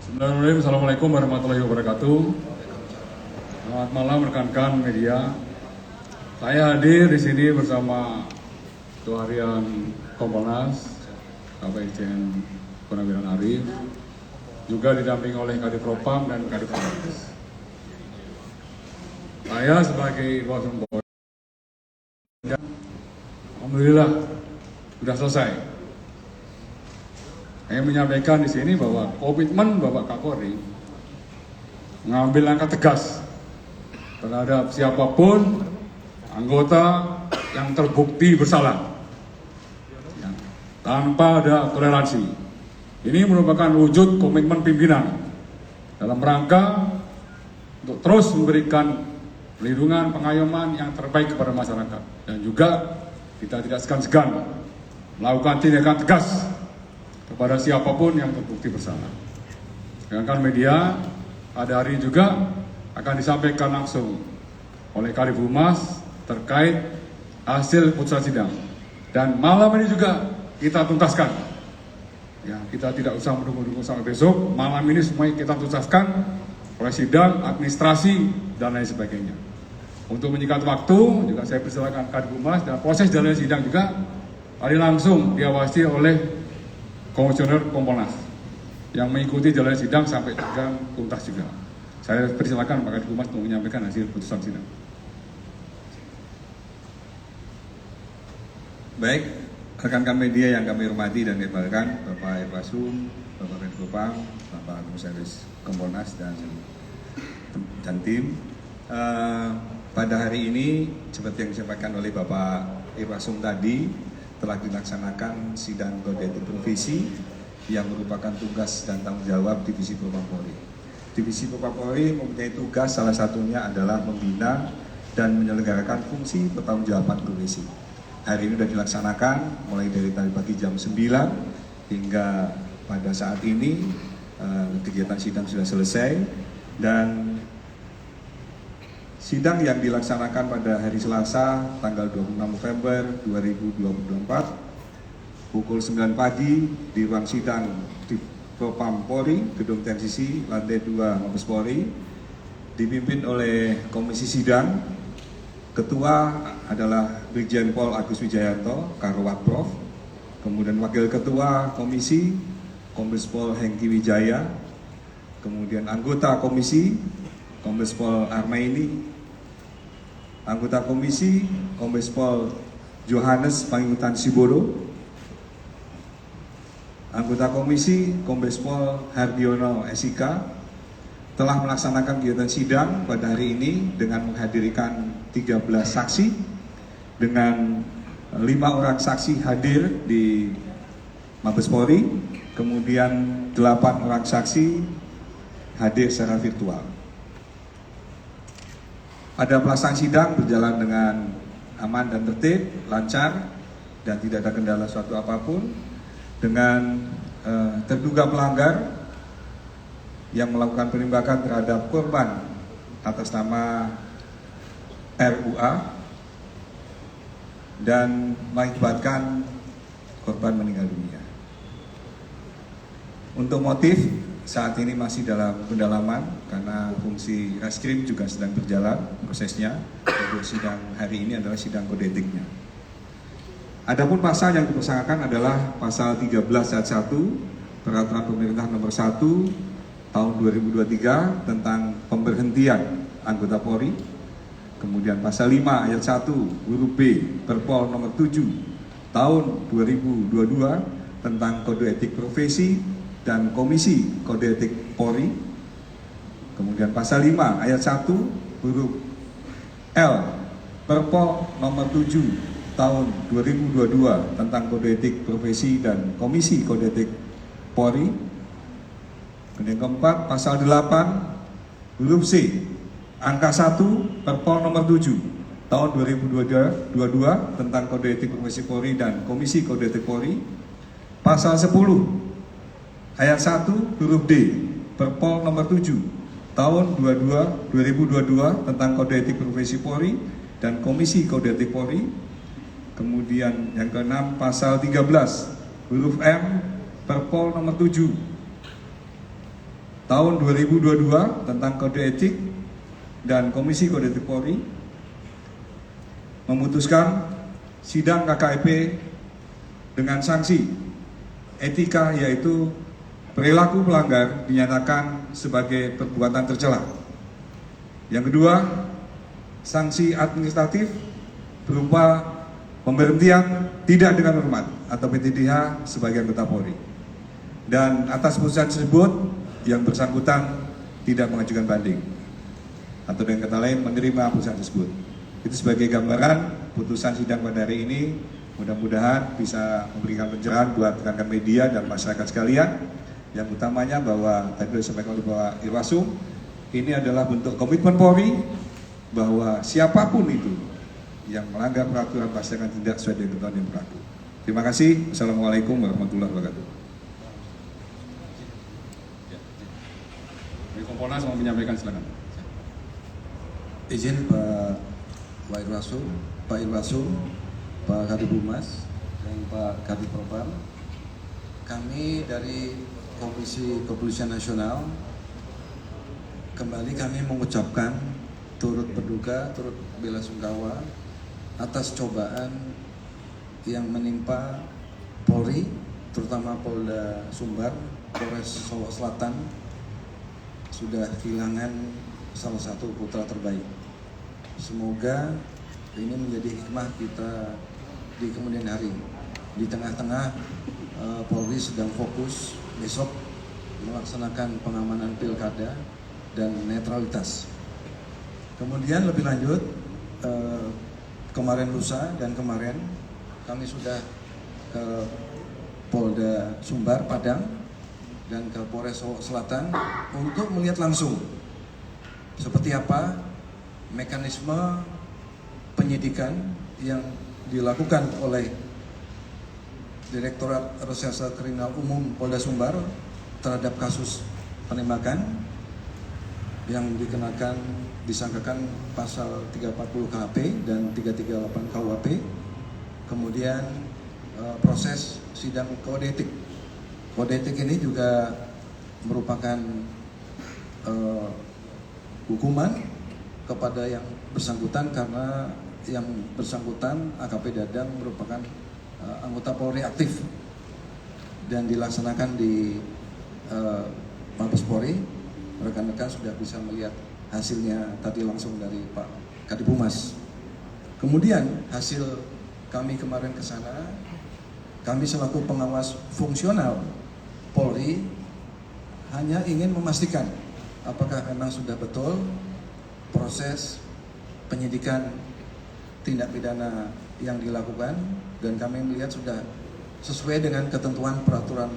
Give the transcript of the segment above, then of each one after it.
Bismillahirrahmanirrahim. Assalamualaikum warahmatullahi wabarakatuh. Selamat malam rekan-rekan media. Saya hadir di sini bersama Ketua Harian Kompolnas, Bapak Irjen Purnawirawan Arief, juga didampingi oleh Kadif Propam dan Kadif Humas. Saya sebagai Wakil Polri, alhamdulillah sudah selesai. Saya menyampaikan di sini bahwa komitmen Bapak Kapolri mengambil langkah tegas terhadap siapapun anggota yang terbukti bersalah, ya, tanpa ada toleransi. Ini merupakan wujud komitmen pimpinan dalam rangka untuk terus memberikan perlindungan, pengayoman yang terbaik kepada masyarakat, dan juga kita tidak segan-segan melakukan tindakan tegas kepada siapapun yang terbukti bersalah. Rekan media, pada hari ini juga akan disampaikan langsung oleh Kadif Humas terkait hasil putusan sidang. Dan malam ini juga kita tuntaskan. Ya, kita tidak usah menunggu-nunggu sampai besok. Malam ini semuanya kita tuntaskan oleh sidang, administrasi, dan lain sebagainya. Untuk menyingkat waktu, juga saya persilakan Kadif Humas, dan proses jalannya sidang juga hari langsung diawasi oleh Komisioner Kompolnas yang mengikuti jalan sidang sampai sidang tuntas juga. Saya persilakan Pak Kadif Humas untuk menyampaikan hasil putusan sidang. Baik, rekan-rekan media yang kami hormati dan banggakan, Bapak Irwasum, Bapak Menpopam, Bapak Komisaris Kompolnas dan tim. Pada hari ini, seperti yang disampaikan oleh Bapak Irwasum tadi, telah dilaksanakan sidang kode etik profesi yang merupakan tugas dan tanggung jawab Divisi Propam Polri. Divisi Propam Polri mempunyai tugas salah satunya adalah membina dan menyelenggarakan fungsi pertanggungjawaban profesi. Hari ini sudah dilaksanakan mulai dari tadi pagi jam 9 hingga pada saat ini kegiatan sidang sudah selesai, dan sidang yang dilaksanakan pada hari Selasa tanggal 26 November 2024 pukul 9 pagi di ruang sidang di Propam Polri, Gedung TNCC, lantai 2 Mabes Polri, dipimpin oleh Komisi Sidang. Ketua adalah Brigjen Pol Agus Wijayanto, Karwat Prof. Kemudian Wakil Ketua Komisi, Kombes Pol Hengki Wijaya. Kemudian anggota Komisi, Kombes Pol Armaini. Anggota Komisi, Kombes Pol Johannes Pangingutan Sibodo. Anggota Komisi, Kombes Pol Hardiono SIK, telah melaksanakan kegiatan sidang pada hari ini dengan menghadirkan 13 saksi, dengan 5 orang saksi hadir di Mabes Polri, kemudian 8 orang saksi hadir secara virtual. Pada pelaksanaan sidang berjalan dengan aman dan tertib, lancar, dan tidak ada kendala suatu apapun, dengan terduga pelanggar yang melakukan penembakan terhadap korban atas nama RUA dan mengakibatkan korban meninggal dunia. Untuk motif saat ini masih dalam pendalaman karena fungsi reskrim juga sedang berjalan prosesnya. Untuk sidang hari ini adalah sidang kode etiknya. Adapun pasal yang dipersangkakan adalah pasal 13 ayat 1 Peraturan Pemerintah Nomor 1 Tahun 2023 tentang pemberhentian anggota Polri. Kemudian pasal 5 ayat 1 huruf B Perpol Nomor 7 Tahun 2022 tentang kode etik profesi dan Komisi Kode Etik Polri. Kemudian pasal 5 ayat 1 huruf L Perpol Nomor 7 Tahun 2022 tentang Kode Etik Profesi dan Komisi Kode Etik Polri. Kemudian keempat, pasal 8 huruf C angka 1 Perpol Nomor 7 Tahun 2022 tentang Kode Etik Profesi Polri dan Komisi Kode Etik Polri. Pasal 10 ayat 1 huruf D Perpol Nomor 7 Tahun 2022 tentang Kode Etik Profesi Polri dan Komisi Kode Etik Polri. Kemudian yang keenam, pasal 13 huruf M Perpol Nomor 7 tahun 2022 tentang kode etik dan Komisi Kode Etik Polri memutuskan sidang KKEP dengan sanksi etika, yaitu perilaku pelanggar dinyatakan sebagai perbuatan tercela. Yang kedua, sanksi administratif berupa pemberhentian tidak dengan hormat atau PTDH sebagai anggota Polri. Dan atas putusan tersebut yang bersangkutan tidak mengajukan banding atau dengan kata lain menerima putusan tersebut. Itu sebagai gambaran putusan sidang pada hari ini. Mudah-mudahan bisa memberikan pencerahan buat rekan-rekan media dan masyarakat sekalian. Yang utamanya bahwa tadi sudah disampaikan oleh Pak Irwasum, ini adalah bentuk komitmen Polri bahwa siapapun itu yang melanggar peraturan pasti akan tindak sesuai dengan ketentuan yang berlaku. Terima kasih. Assalamualaikum warahmatullahi wabarakatuh. Dari Kompolnas mau menyampaikan, silakan. Izin Pak Irwasum, Pak Kadif Humas, dan Pak Kadif Propam. Kami dari Komisi Kepolisian Nasional kembali kami mengucapkan turut berduka, turut belasungkawa atas cobaan yang menimpa Polri, terutama Polda Sumbar, Polres Solo Selatan, sudah kehilangan salah satu putra terbaik. Semoga ini menjadi hikmah kita di kemudian hari. Di tengah-tengah Polri sedang fokus besok melaksanakan pengamanan pilkada dan netralitas. Kemudian lebih lanjut, kemarin lusa dan kemarin kami sudah ke Polda Sumbar, Padang, dan ke Polres Solo Selatan untuk melihat langsung seperti apa mekanisme penyidikan yang dilakukan oleh Direktorat Reserse Kriminal Umum Polda Sumbar terhadap kasus penembakan yang disangkakan pasal 340 KHP dan 338 KUHP. Kemudian proses sidang kode etik. Kode etik ini juga merupakan hukuman kepada yang bersangkutan karena yang bersangkutan AKP Dadang merupakan anggota Polri aktif dan dilaksanakan di Mabes Polri. Rekan-rekan sudah bisa melihat hasilnya tadi langsung dari Pak Kadif Humas. Kemudian hasil kami kemarin ke sana, kami selaku pengawas fungsional Polri hanya ingin memastikan apakah memang sudah betul proses penyidikan tindak pidana yang dilakukan, dan kami melihat sudah sesuai dengan ketentuan peraturan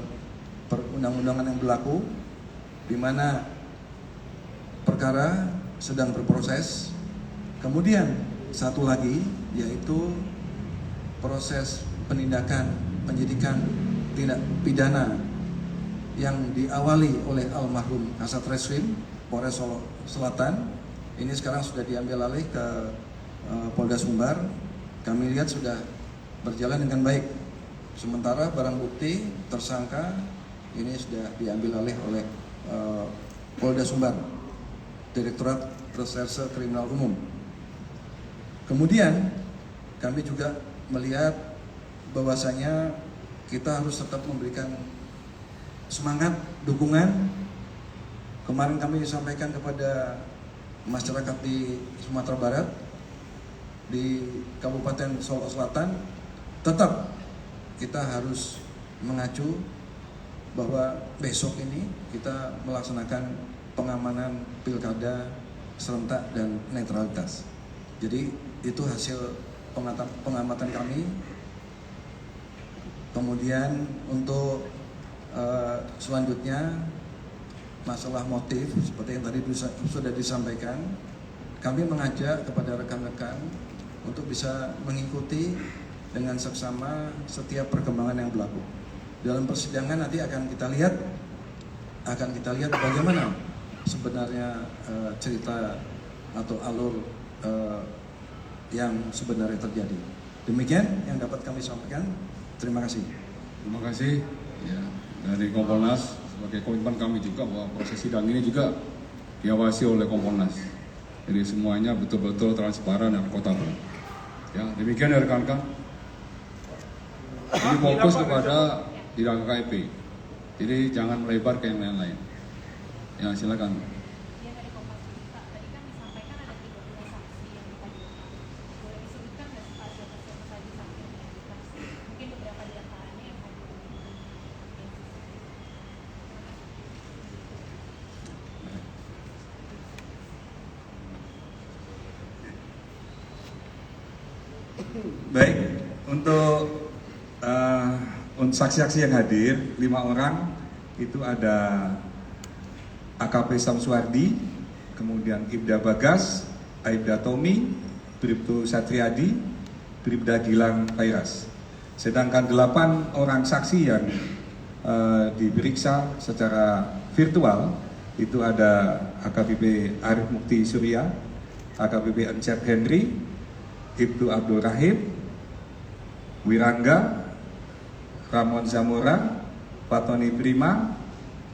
perundang-undangan yang berlaku, di mana perkara sedang berproses. Kemudian satu lagi yaitu proses penindakan penyidikan tindak pidana yang diawali oleh almarhum Kasat Reskrim Polres Solo Selatan. Ini sekarang sudah diambil alih ke Polda Sumbar. Kami lihat sudah berjalan dengan baik. Sementara barang bukti tersangka ini sudah diambil alih oleh Polda Sumbar, Direktorat Reserse Kriminal Umum. Kemudian kami juga melihat bahwasanya kita harus tetap memberikan semangat, dukungan. Kemarin kami sampaikan kepada masyarakat di Sumatera Barat, di Kabupaten Solo Selatan, tetap kita harus mengacu bahwa besok ini kita melaksanakan pengamanan pilkada serentak dan netralitas. Jadi itu hasil pengamatan kami. Kemudian untuk selanjutnya masalah motif seperti yang tadi sudah disampaikan, kami mengajak kepada rekan-rekan untuk bisa mengikuti dengan seksama setiap perkembangan yang berlaku. Dalam persidangan nanti akan kita lihat bagaimana sebenarnya cerita atau alur yang sebenarnya terjadi. Demikian yang dapat kami sampaikan. Terima kasih. Terima kasih ya, dari Kompolnas sebagai komitmen kami juga bahwa proses sidang ini juga diawasi oleh Kompolnas. Jadi semuanya betul-betul transparan dan akuntabel. Ya, demikian ya rekan-rekan. Ini fokus kepada sidang KKP. Jadi jangan melebar ke yang lain-lain. Ya, silakan. Yang dari Kompas TV, Pak, tadi kan disampaikan ada 32 saksi yang dihadirkan. Boleh disebutkan nggak sih Pak siapa-siapa saja saksi yang dihadirkan? Mungkin beberapa di antaranya yang hadir. Baik, untuk saksi-saksi yang hadir 5 orang itu ada AKP Samsuardi, kemudian Ibda Bagas, Aibda Tommy, Bribtu Satriadi, Bribda Gilang Pairas. Sedangkan 8 orang saksi yang diperiksa secara virtual itu ada AKBP Arif Mukti Surya, AKBP Encep Henry, Ibtu Abdul Rahim, Wirangga, Ramon Zamora, Fatoni Prima,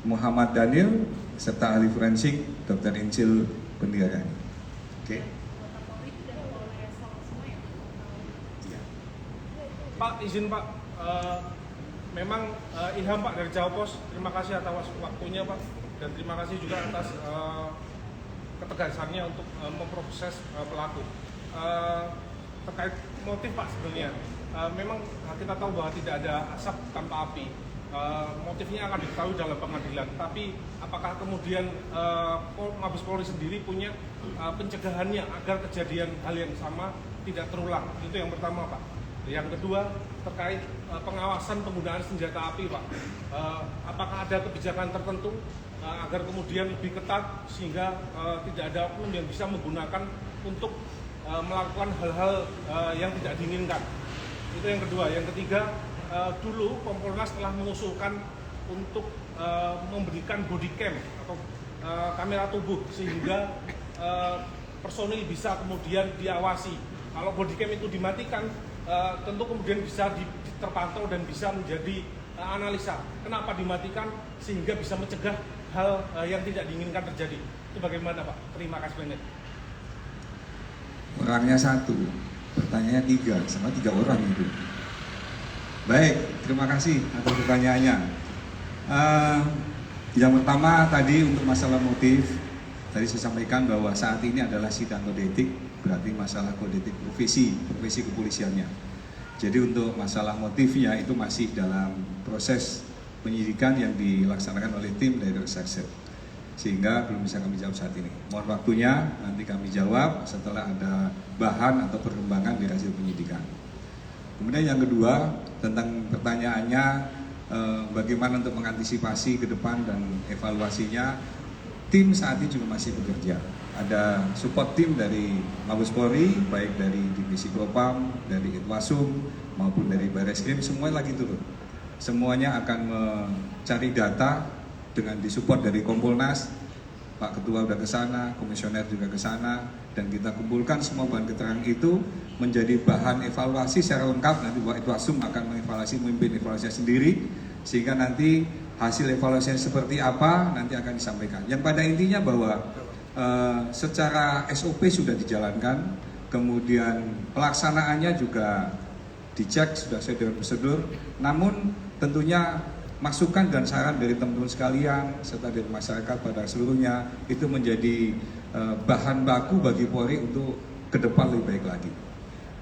Muhammad Daniel, serta ahli forensik Dr. Incil Pendiarani. Oke. Pak, izin Pak, memang Ilham Pak dari Jawa Pos, terima kasih atas waktunya Pak, dan terima kasih juga atas ketegasannya untuk memproses pelaku. Terkait motif Pak sebenarnya, memang kita tahu bahwa tidak ada asap tanpa api. Motifnya akan diketahui dalam pengadilan. Tapi apakah kemudian Mabes Polri sendiri punya pencegahannya agar kejadian hal yang sama tidak terulang? Itu yang pertama Pak. Yang kedua terkait pengawasan penggunaan senjata api Pak. Apakah ada kebijakan tertentu agar kemudian lebih ketat sehingga tidak ada oknum yang bisa menggunakan untuk melakukan hal-hal yang tidak diinginkan? Itu yang kedua. Yang ketiga, dulu Kompolnas telah mengusulkan untuk memberikan body cam atau kamera tubuh sehingga personil bisa kemudian diawasi. Kalau body cam itu dimatikan, tentu kemudian bisa terpantau dan bisa menjadi analisa. Kenapa dimatikan? Sehingga bisa mencegah hal yang tidak diinginkan terjadi. Itu bagaimana Pak? Terima kasih banyak. Orangnya 1, pertanyaannya 3, sama 3 orang itu. Baik, terima kasih atas pertanyaannya. Yang pertama tadi untuk masalah motif, tadi saya sampaikan bahwa saat ini adalah sidang kode etik, berarti masalah kode etik profesi kepolisiannya. Jadi untuk masalah motifnya itu masih dalam proses penyidikan yang dilaksanakan oleh tim dari Reserse, sehingga belum bisa kami jawab saat ini. Mohon waktunya, nanti kami jawab setelah ada bahan atau perkembangan dari hasil penyidikan. Kemudian yang kedua, tentang pertanyaannya bagaimana untuk mengantisipasi ke depan dan evaluasinya, tim saat ini juga masih bekerja. Ada support tim dari Mabes Polri, baik dari Divisi Propam, dari Itwasum, maupun dari Bareskrim, semuanya lagi turun. Semuanya akan mencari data dengan disupport dari Kompolnas. Pak Ketua udah ke sana, Komisioner juga ke sana, dan kita kumpulkan semua bahan keterangan itu menjadi bahan evaluasi secara lengkap. Nanti Pak Itwasum akan mengevaluasi, memimpin evaluasinya sendiri, sehingga nanti hasil evaluasinya seperti apa nanti akan disampaikan. Yang pada intinya bahwa secara SOP sudah dijalankan, kemudian pelaksanaannya juga dicek sudah sesuai dengan prosedur. Namun tentunya masukan dan saran dari teman-teman sekalian serta dari masyarakat pada seluruhnya itu menjadi bahan baku bagi Polri untuk ke depan lebih baik lagi.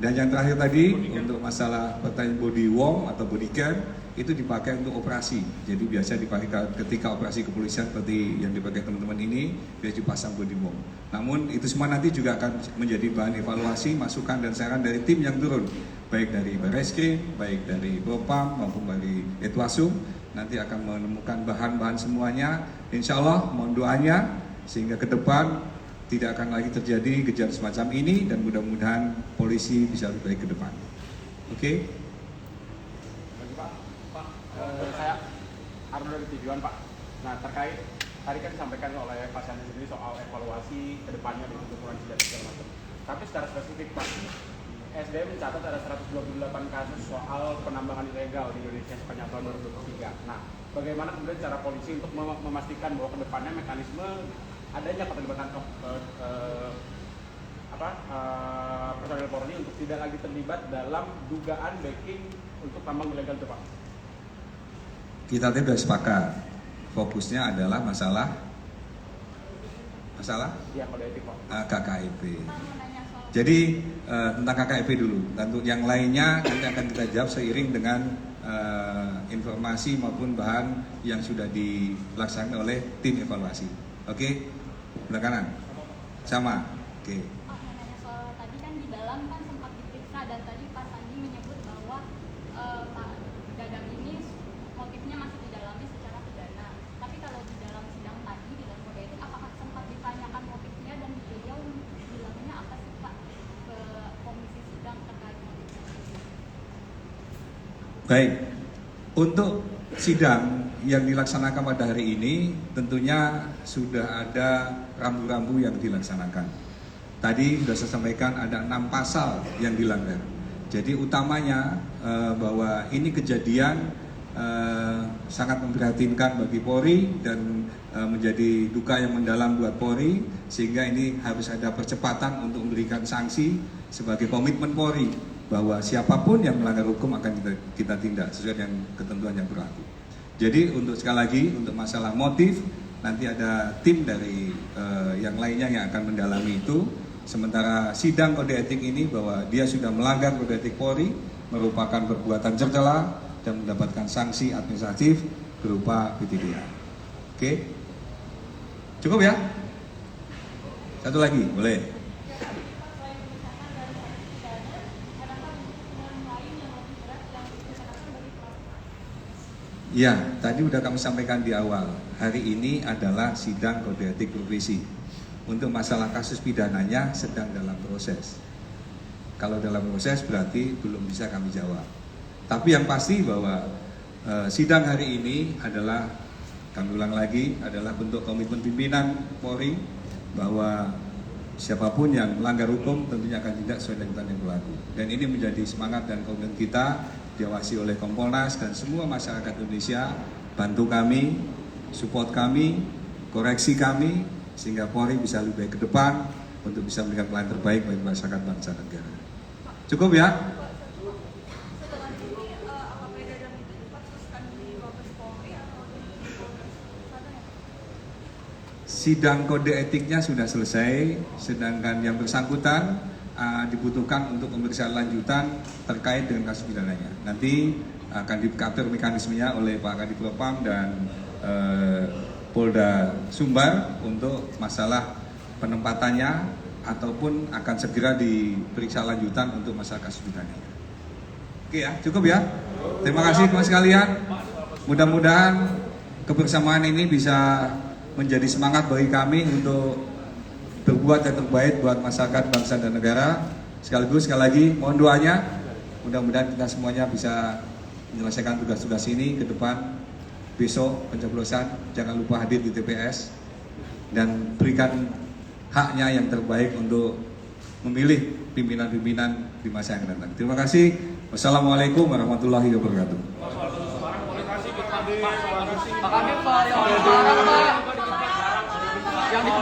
Dan yang terakhir tadi untuk masalah pertanyaan body worn atau body cam itu dipakai untuk operasi. Jadi biasa dipakai ketika operasi kepolisian seperti yang dipakai teman-teman ini, biasa dipasang body worn. Namun itu semua nanti juga akan menjadi bahan evaluasi, masukan dan saran dari tim yang turun, baik dari Bareskrim, baik dari Propam maupun dari Itwasum. Nanti akan menemukan bahan-bahan semuanya. Insya Allah mohon doanya sehingga ke depan tidak akan lagi terjadi kejadian semacam ini dan mudah-mudahan polisi bisa lebih baik ke depan. Oke? Pak, saya Arno dari Tujuan Pak. Nah terkait tadi kan disampaikan oleh Pak Sandi sendiri soal evaluasi ke depannya di tutupan senjata segala macam. Tapi secara spesifik Pak, SDM mencatat ada 128 kasus soal penambangan ilegal di Indonesia sepanjang tahun 2023. Nah, bagaimana kemudian cara polisi untuk memastikan bahwa kedepannya mekanisme adanya keterlibatan personel Polri untuk tidak lagi terlibat dalam dugaan backing untuk tambang ilegal itu, Pak? Kita tadi sudah sepakat, fokusnya adalah masalah Iya, kode etik, Pak. KKEP. Pak mau nanya soal Jadi tentang KKEP dulu. Untuk yang lainnya nanti akan kita jawab seiring dengan informasi maupun bahan yang sudah dilaksanakan oleh tim evaluasi. Oke, belah kanan, sama. Oke. Pak mau nanya soal tadi kan di dalam kan sempat diperiksa dan tadi Pak Sandi menyebut bahwa Pak Dadang ini motifnya masih didalami secara pidana. Tapi kalau di dalam sidang tadi di dalam kode etik apakah sempat ditanyakan motifnya dan beliau bilangnya apa sih Pak ke komisi sidang terkait motifnya? Baik, untuk sidang yang dilaksanakan pada hari ini tentunya sudah ada rambu-rambu yang dilaksanakan. Tadi sudah saya sampaikan ada 6 pasal yang dilanggar. Jadi utamanya bahwa ini kejadian sangat memprihatinkan bagi Polri dan menjadi duka yang mendalam buat Polri, sehingga ini harus ada percepatan untuk memberikan sanksi sebagai komitmen Polri bahwa siapapun yang melanggar hukum akan kita tindak sesuai dengan ketentuan yang berlaku. Jadi untuk sekali lagi untuk masalah motif nanti ada tim dari yang lainnya yang akan mendalami itu. Sementara sidang kode etik ini bahwa dia sudah melanggar kode etik Polri merupakan perbuatan tercela dan mendapatkan sanksi administratif berupa PTDA. Oke, cukup ya? Satu lagi boleh. Ya, tadi sudah kami sampaikan di awal. Hari ini adalah sidang kode etik profesi. Untuk masalah kasus pidananya sedang dalam proses. Kalau dalam proses berarti belum bisa kami jawab. Tapi yang pasti bahwa sidang hari ini adalah, kami ulang lagi, adalah bentuk komitmen pimpinan Polri bahwa siapapun yang melanggar hukum tentunya akan tindak sesuai dengan yang berlaku. Dan ini menjadi semangat dan komitmen kita, diawasi oleh Kompolnas dan semua masyarakat Indonesia. Bantu kami, support kami, koreksi kami, sehingga Polri bisa lebih baik ke depan untuk bisa memberikan pelayanan terbaik bagi masyarakat bangsa dan negara. Cukup ya? Setelah ini apakah Dadang itu dipasuskan di Mabes Polri atau di Polres sana ya? Sidang kode etiknya sudah selesai, sedangkan yang bersangkutan dibutuhkan untuk pemeriksaan lanjutan terkait dengan kasus pidananya. Nanti akan diatur mekanismenya oleh Pak Kadipropam dan Polda Sumbar untuk masalah penempatannya ataupun akan segera diperiksa lanjutan untuk masalah kasus pidananya. Oke ya, cukup ya. Terima kasih teman sekalian. Mudah-mudahan kebersamaan ini bisa menjadi semangat bagi kami untuk berbuat yang terbaik buat masyarakat bangsa dan negara. Sekaligus sekali lagi mohon doanya, mudah-mudahan kita semuanya bisa menyelesaikan tugas-tugas ini ke depan. Besok pencoblosan jangan lupa hadir di TPS dan berikan haknya yang terbaik untuk memilih pimpinan-pimpinan di masa yang datang. Terima kasih. Wassalamualaikum warahmatullahi wabarakatuh. Pak Kadip, Pak, yang